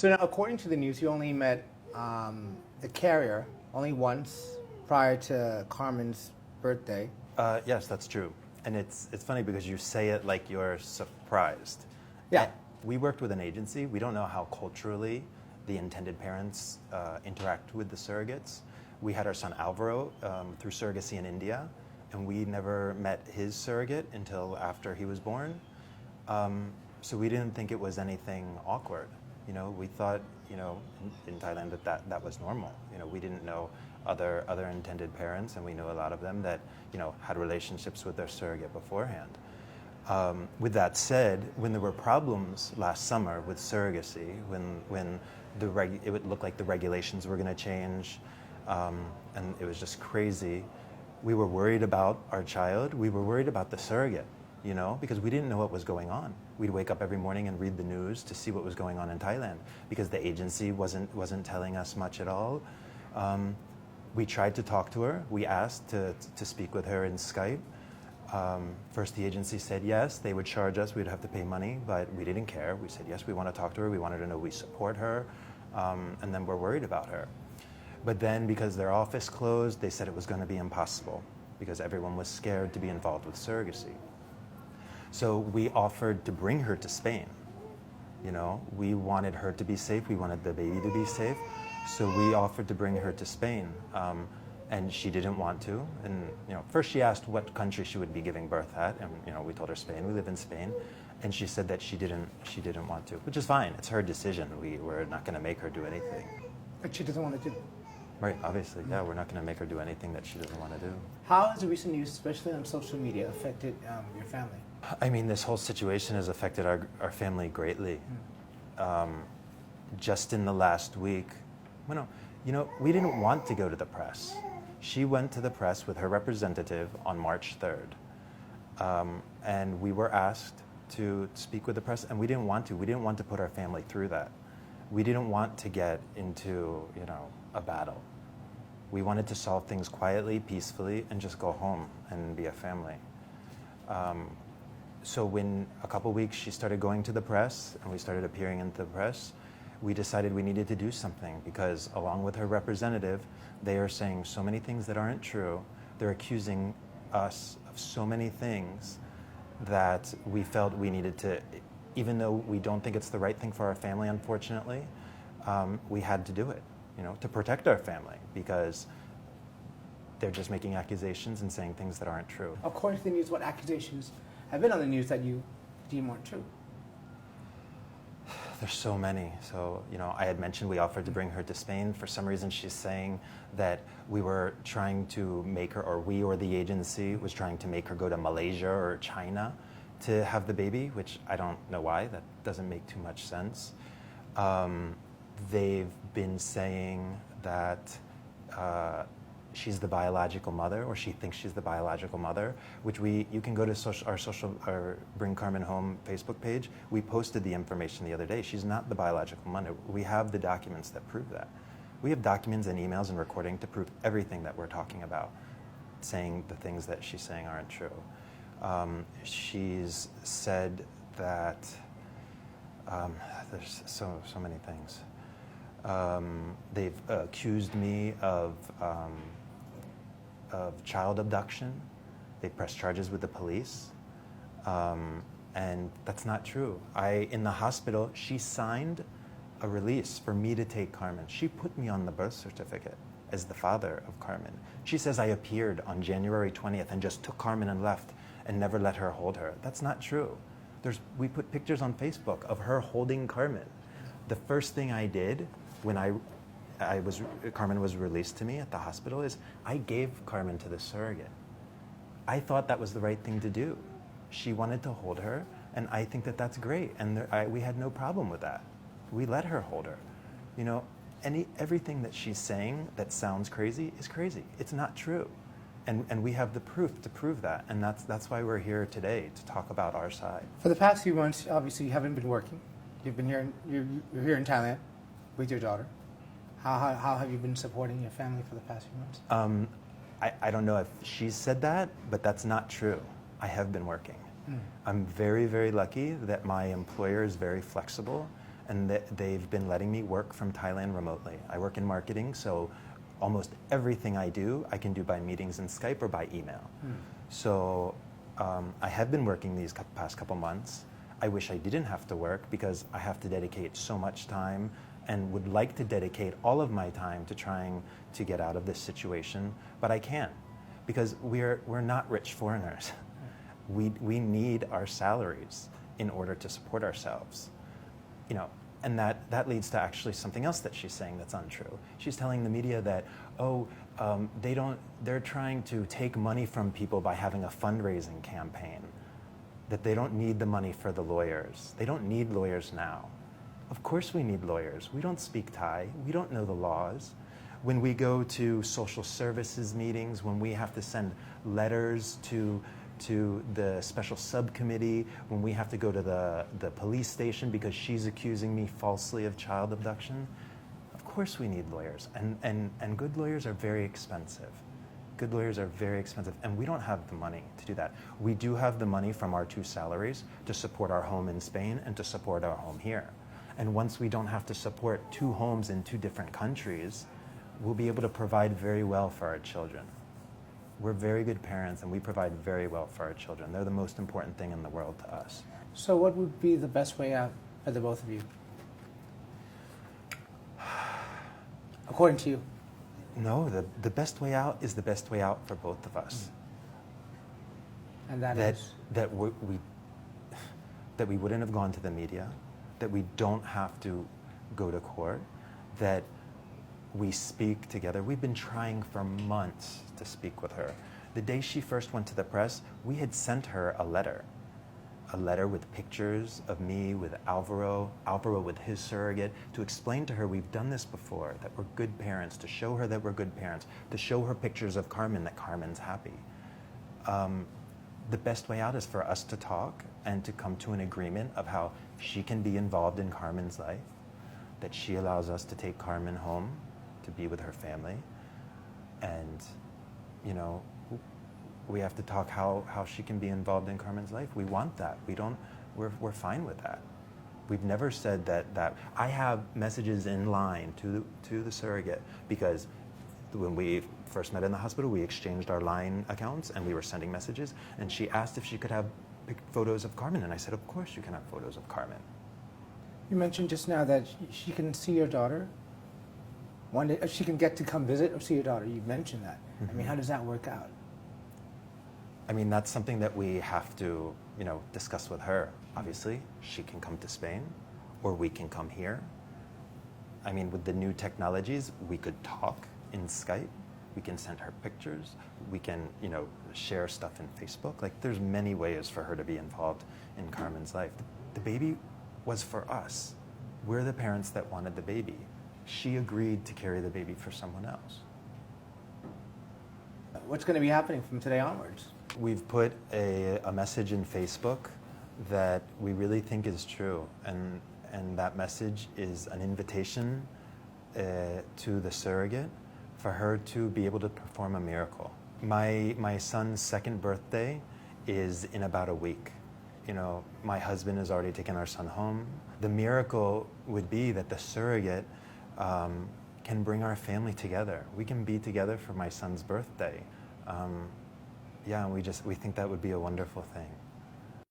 So now, according to the news, you only met the carrier only once prior to Carmen's birthday. Yes, that's true. And it's funny because you say it like you're surprised. Yeah. We worked with an agency. We don't know how culturally the intended parents interact with the surrogates. We had our son Alvaro through surrogacy in India, and we never met his surrogate until after he was born. So we didn't think it was anything awkward. You know, we thought, you know, in Thailand that was normal. You know, we didn't know other intended parents, and we knew a lot of them that, you know, had relationships with their surrogate beforehand. With that said, when there were problems last summer with surrogacy, when it would look like the regulations were going to change, and it was just crazy, we were worried about our child. We were worried about the surrogate, you know, because we didn't know what was going on. We'd wake up every morning and read the news to see what was going on in Thailand because the agency wasn't telling us much at all. We tried to talk to her. We asked to speak with her in Skype. First, the agency said yes, they would charge us, we'd have to pay money, but we didn't care. We said yes, we want to talk to her, we wanted to know we support her, and then we're worried about her. But then, because their office closed, they said it was going to be impossible because everyone was scared to be involved with surrogacy. So we offered to bring her to Spain. You know, we wanted her to be safe, we wanted the baby to be safe, so we offered to bring her to Spain. And she didn't want to. And you know, first she asked what country she would be giving birth at, and you know, we told her Spain. We live in Spain, and she said that she didn't want to, which is fine. It's her decision. We're not going to make her do anything. But she doesn't want to do. Right, obviously, yeah. We're not going to make her do anything that she doesn't want to do. How has the recent news, especially on social media, affected your family? I mean, this whole situation has affected our family greatly. Just in the last week, well, you know, we didn't want to go to the press. She went to the press with her representative on March 3rd. And we were asked to speak with the press, and we didn't want to. We didn't want to put our family through that. We didn't want to get into, you know, a battle. We wanted to solve things quietly, peacefully, and just go home and be a family. So when a couple weeks she started going to the press, and we started appearing in the press, we decided we needed to do something because along with her representative, they are saying so many things that aren't true. They're accusing us of so many things that we felt we needed to, even though we don't think it's the right thing for our family, unfortunately, we had to do it, you know, to protect our family because they're just making accusations and saying things that aren't true. According to the news, what accusations have been on the news that you deem weren't true? There's so many. So, you know, I had mentioned we offered to bring her to Spain. For some reason, she's saying that we were trying to make her, or we or the agency was trying to make her go to Malaysia or China to have the baby, which I don't know why. That doesn't make too much sense. They've been saying that she's the biological mother, or she thinks she's the biological mother, which you can go to our Bring Carmen Home Facebook page. We posted the information the other day. She's not the biological mother. We have the documents that prove that. We have documents and emails and recording to prove everything that we're talking about, saying the things that she's saying aren't true. She's said that there's so many things. They've accused me of child abduction. They pressed charges with the police. And that's not true. In the hospital, she signed a release for me to take Carmen. She put me on the birth certificate as the father of Carmen. She says I appeared on January 20th and just took Carmen and left and never let her hold her. That's not true. We put pictures on Facebook of her holding Carmen. The first thing I did when Carmen was released to me at the hospital is I gave Carmen to the surrogate. I thought that was the right thing to do. She wanted to hold her, and I think that that's great. And we had no problem with that. We let her hold her. You know, everything that she's saying that sounds crazy is crazy. It's not true. And we have the proof to prove that. And that's why we're here today, to talk about our side. For the past few months, obviously you haven't been working. You've been here. You're here in Thailand with your daughter. How have you been supporting your family for the past few months? I don't know if she's said that, but that's not true. I have been working. I'm very, very lucky that my employer is very flexible and they've been letting me work from Thailand remotely. I work in marketing, so almost everything I do, I can do by meetings in Skype or by email. So I have been working these past couple months. I wish I didn't have to work because I have to dedicate so much time and would like to dedicate all of my time to trying to get out of this situation, but I can't because we're not rich foreigners. We need our salaries in order to support ourselves. You know, and that leads to actually something else that she's saying that's untrue. She's telling the media that, they're trying to take money from people by having a fundraising campaign, that they don't need the money for the lawyers. They don't need lawyers now. Of course we need lawyers. We don't speak Thai. We don't know the laws. When we go to social services meetings, when we have to send letters to the special subcommittee, when we have to go to the police station because she's accusing me falsely of child abduction, of course we need lawyers. And good lawyers are very expensive. Good lawyers are very expensive, and we don't have the money to do that. We do have the money from our 2 salaries to support our home in Spain and to support our home here. And once we don't have to support 2 homes in 2 different countries, we'll be able to provide very well for our children. We're very good parents, and we provide very well for our children. They're the most important thing in the world to us. So what would be the best way out for the both of you? According to you? No, the best way out is the best way out for both of us. And that is? That we wouldn't have gone to the media, that we don't have to go to court, that we speak together. We've been trying for months to speak with her. The day she first went to the press, we had sent her a letter with pictures of me, with Alvaro with his surrogate, to explain to her we've done this before, that we're good parents, to show her that we're good parents, to show her pictures of Carmen, that Carmen's happy. The best way out is for us to talk and to come to an agreement of how she can be involved in Carmen's life, that she allows us to take Carmen home to be with her family, and, you know, we have to talk how she can be involved in Carmen's life. We want that. We're fine with that. We've never said that. I have messages in line to the surrogate because when we first met in the hospital, we exchanged our line accounts and we were sending messages, and she asked if she could have photos of Carmen, and I said, of course you can have photos of Carmen. You mentioned just now that she can see your daughter. One day, she can get to come visit or see your daughter. You mentioned that. I mean, how does that work out? I mean, that's something that we have to, discuss with her. Obviously, she can come to Spain, or we can come here. I mean, with the new technologies, we could talk in Skype. We can send her pictures. We can, share stuff in Facebook. Like, there's many ways for her to be involved in Carmen's life. The baby was for us. We're the parents that wanted the baby. She agreed to carry the baby for someone else. What's going to be happening from today onwards? We've put a message in Facebook that we really think is true, and that message is an invitation to the surrogate for her to be able to perform a miracle. My son's 2nd birthday is in about a week. My husband has already taken our son home. The miracle would be that the surrogate can bring our family together. We can be together for my son's birthday. We think that would be a wonderful thing.